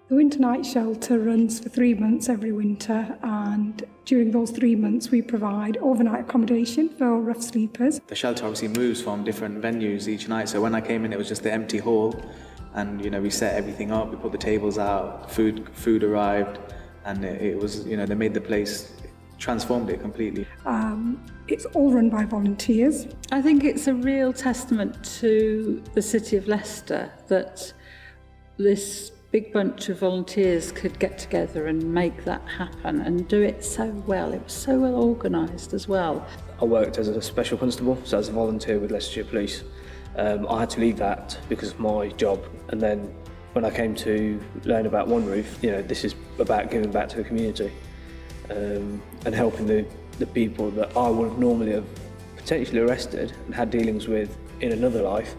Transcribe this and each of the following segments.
The winter night shelter runs for 3 months every winter, and during those 3 months we provide overnight accommodation for rough sleepers. The shelter obviously moves from different venues each night, so when I came in it was just the empty hall, and we set everything up, we put the tables out, food arrived, and it was, they made the place, transformed it completely. It's all run by volunteers. I think it's a real testament to the City of Leicester that this big bunch of volunteers could get together and make that happen and do it so well. It was so well organised as well. I worked as a special constable, so as a volunteer with Leicestershire Police. I had to leave that because of my job, and then when I came to learn about One Roof, this is about giving back to the community and helping the people that I would have normally have potentially arrested and had dealings with in another life.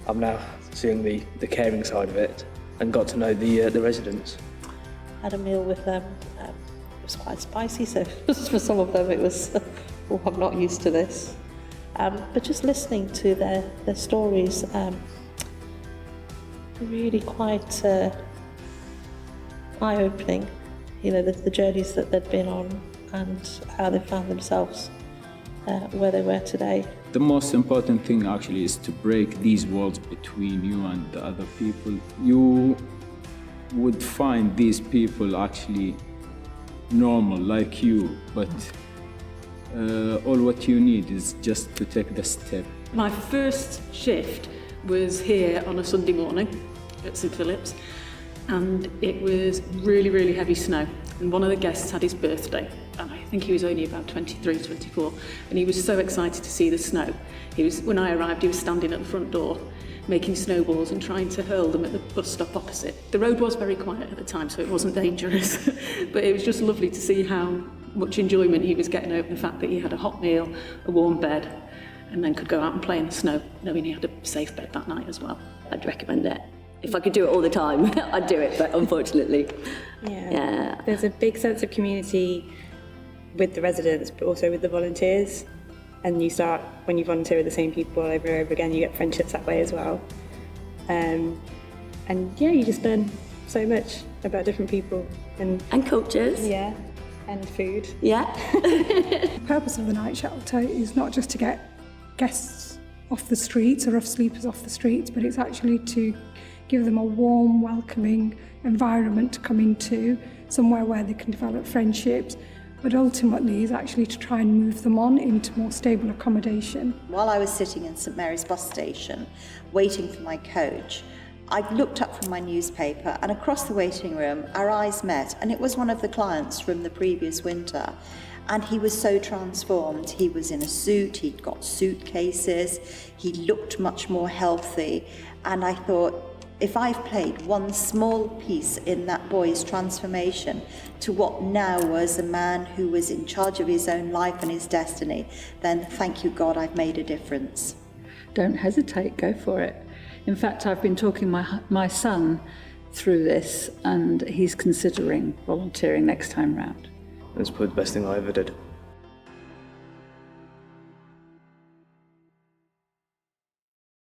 I'm now seeing the caring side of it and got to know the residents. Had a meal with them. It was quite spicy, so for some of them it was, oh, I'm not used to this. But just listening to their stories, really quite eye-opening. The journeys that they'd been on and how they found themselves where they were today. The most important thing actually is to break these walls between you and the other people. You would find these people actually normal like you, but all what you need is just to take the step. My first shift was here on a Sunday morning at St Philip's, and it was really, really heavy snow. And one of the guests had his birthday, and I think he was only about 23, 24, and he was so excited to see the snow. When I arrived, he was standing at the front door making snowballs and trying to hurl them at the bus stop opposite. The road was very quiet at the time, so it wasn't dangerous, but it was just lovely to see how much enjoyment he was getting over the fact that he had a hot meal, a warm bed, and then could go out and play in the snow, knowing he had a safe bed that night as well. I'd recommend it. If I could do it all the time, I'd do it, but unfortunately. Yeah. There's a big sense of community with the residents, but also with the volunteers. And you start, when you volunteer with the same people over and over again, you get friendships that way as well. And you just learn so much about different people. And cultures. Yeah, and food. Yeah. The purpose of the night shelter is not just to get guests off the streets or rough sleepers off the streets, but it's actually to give them a warm, welcoming environment to come into, somewhere where they can develop friendships, but ultimately is actually to try and move them on into more stable accommodation. While I was sitting in St Mary's bus station, waiting for my coach, I looked up from my newspaper, and across the waiting room, our eyes met, and it was one of the clients from the previous winter. And he was so transformed. He was in a suit, he'd got suitcases, he looked much more healthy, and I thought, if I've played one small piece in that boy's transformation to what now was a man who was in charge of his own life and his destiny, then thank you God, I've made a difference. Don't hesitate, go for it. In fact, I've been talking my son through this, and he's considering volunteering next time round. It's probably the best thing I ever did.